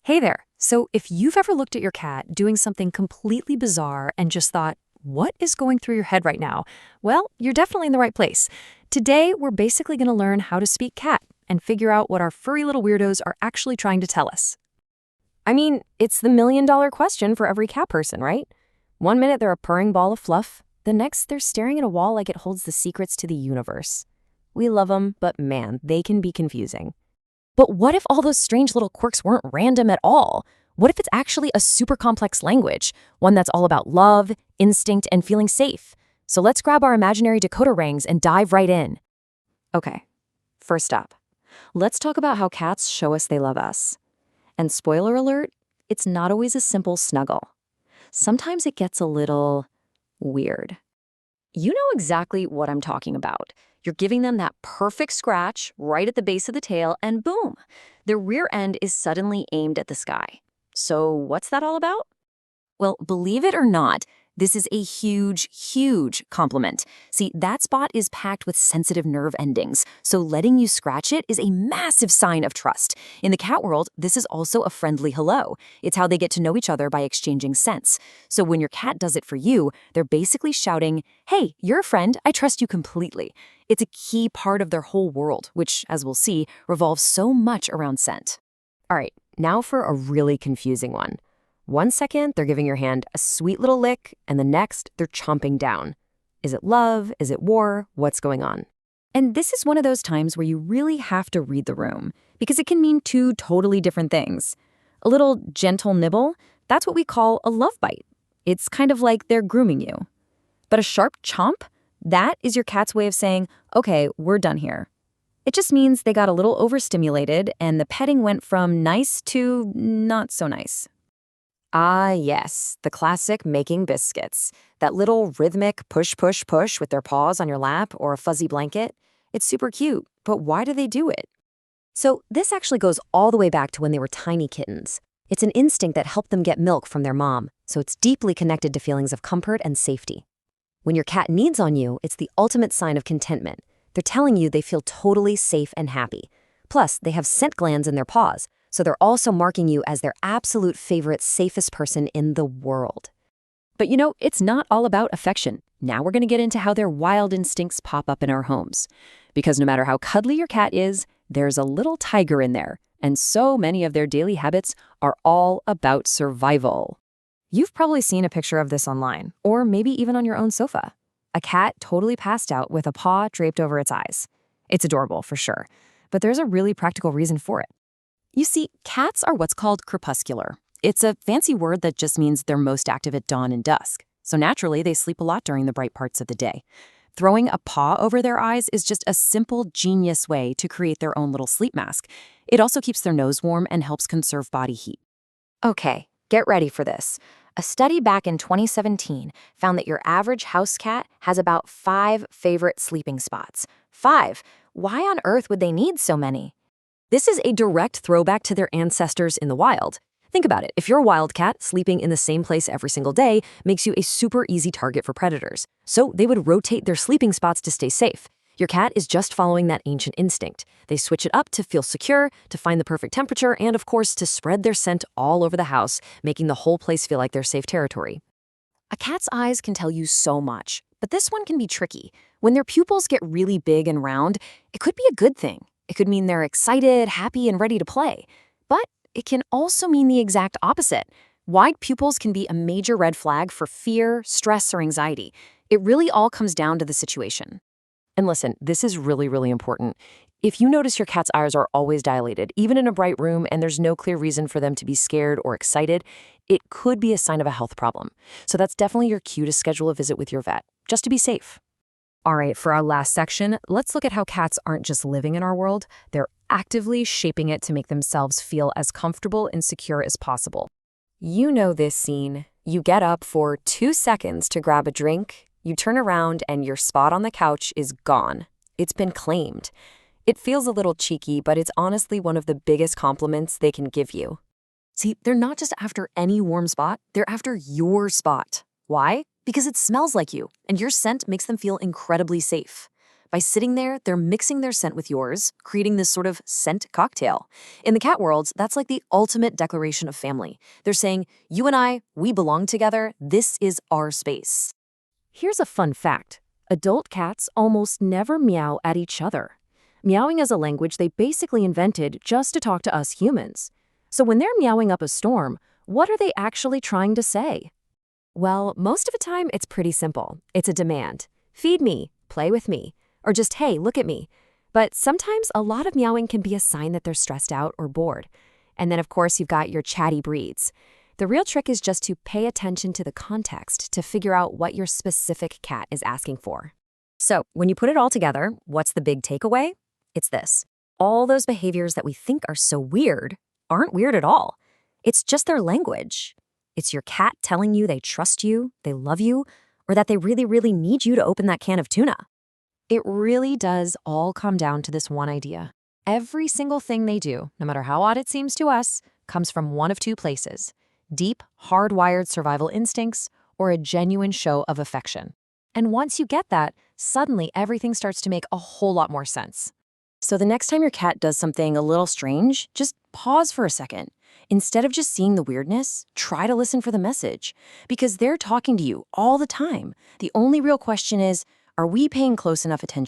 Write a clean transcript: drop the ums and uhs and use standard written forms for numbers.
Hey there. So, if you've ever looked at your cat doing something completely bizarre and just thought, what is going through your head right now? Well, you're definitely in the right place. Today, we're basically going to learn how to speak cat and figure out what our furry little weirdos are actually trying to tell us. I mean, it's the million-dollar question for every cat person, right? One minute they're a purring ball of fluff, the next they're staring at a wall like it holds the secrets to the universe. We love them, but man, they can be confusing. But what if all those strange little quirks weren't random at all? What if it's actually a super complex language, one that's all about love, instinct, and feeling safe? So let's grab our imaginary decoder rings and dive right in. Okay, first up, let's talk about how cats show us they love us. And spoiler alert, it's not always a simple snuggle. Sometimes it gets a little weird. You know exactly what I'm talking about. You're giving them that perfect scratch right at the base of the tail, and boom, their rear end is suddenly aimed at the sky. So what's that all about? Well, believe it or not, this is a huge, huge compliment. See, that spot is packed with sensitive nerve endings, so letting you scratch it is a massive sign of trust. In the cat world, this is also a friendly hello. It's how they get to know each other by exchanging scents. So when your cat does it for you, they're basically shouting, "Hey, you're a friend, I trust you completely." It's a key part of their whole world, which, as we'll see, revolves so much around scent. All right, now for a really confusing one. One second, they're giving your hand a sweet little lick, and the next, they're chomping down. Is it love? Is it war? What's going on? And this is one of those times where you really have to read the room, because it can mean two totally different things. A little gentle nibble, that's what we call a love bite. It's kind of like they're grooming you. But a sharp chomp, that is your cat's way of saying, okay, we're done here. It just means they got a little overstimulated, and the petting went from nice to not so nice. Ah, yes, the classic making biscuits. That little rhythmic push, push, push with their paws on your lap or a fuzzy blanket. It's super cute, but why do they do it? So this actually goes all the way back to when they were tiny kittens. It's an instinct that helped them get milk from their mom, so it's deeply connected to feelings of comfort and safety. When your cat needs on you, it's the ultimate sign of contentment. They're telling you they feel totally safe and happy. Plus, they have scent glands in their paws, so they're also marking you as their absolute favorite, safest person in the world. But you know, it's not all about affection. Now we're going to get into how their wild instincts pop up in our homes. Because no matter how cuddly your cat is, there's a little tiger in there, and so many of their daily habits are all about survival. You've probably seen a picture of this online, or maybe even on your own sofa. A cat totally passed out with a paw draped over its eyes. It's adorable, for sure, but there's a really practical reason for it. You see, cats are what's called crepuscular. It's a fancy word that just means they're most active at dawn and dusk. So naturally, they sleep a lot during the bright parts of the day. Throwing a paw over their eyes is just a simple, genius way to create their own little sleep mask. It also keeps their nose warm and helps conserve body heat. Okay, get ready for this. A study back in 2017 found that your average house cat has about 5 favorite sleeping spots. 5? Why on earth would they need so many? This is a direct throwback to their ancestors in the wild. Think about it. If you're a wild cat, sleeping in the same place every single day makes you a super easy target for predators. So they would rotate their sleeping spots to stay safe. Your cat is just following that ancient instinct. They switch it up to feel secure, to find the perfect temperature, and of course, to spread their scent all over the house, making the whole place feel like their safe territory. A cat's eyes can tell you so much, but this one can be tricky. When their pupils get really big and round, it could be a good thing. It could mean they're excited, happy, and ready to play. But it can also mean the exact opposite. Wide pupils can be a major red flag for fear, stress, or anxiety. It really all comes down to the situation. And listen, this is really, really important. If you notice your cat's eyes are always dilated, even in a bright room, and there's no clear reason for them to be scared or excited, it could be a sign of a health problem. So that's definitely your cue to schedule a visit with your vet, just to be safe. All right, for our last section, let's look at how cats aren't just living in our world, they're actively shaping it to make themselves feel as comfortable and secure as possible. You know this scene. You get up for 2 seconds to grab a drink, you turn around, and your spot on the couch is gone. It's been claimed. It feels a little cheeky, but it's honestly one of the biggest compliments they can give you. See, they're not just after any warm spot, they're after your spot. Why? Because it smells like you, and your scent makes them feel incredibly safe. By sitting there, they're mixing their scent with yours, creating this sort of scent cocktail. In the cat world, that's like the ultimate declaration of family. They're saying, you and I, we belong together. This is our space. Here's a fun fact. Adult cats almost never meow at each other. Meowing is a language they basically invented just to talk to us humans. So when they're meowing up a storm, what are they actually trying to say? Well, most of the time it's pretty simple. It's a demand. Feed me, play with me, or just, hey, look at me. But sometimes a lot of meowing can be a sign that they're stressed out or bored. And then, of course, you've got your chatty breeds. The real trick is just to pay attention to the context to figure out what your specific cat is asking for. So, when you put it all together, what's the big takeaway? It's this. All those behaviors that we think are so weird aren't weird at all. It's just their language. It's your cat telling you they trust you, they love you, or that they really, really need you to open that can of tuna. It really does all come down to this one idea. Every single thing they do, no matter how odd it seems to us, comes from one of two places: deep, hardwired survival instincts or a genuine show of affection. And once you get that, suddenly everything starts to make a whole lot more sense. So the next time your cat does something a little strange, just pause for a second. Instead of just seeing the weirdness, try to listen for the message, because they're talking to you all the time. The only real question is, are we paying close enough attention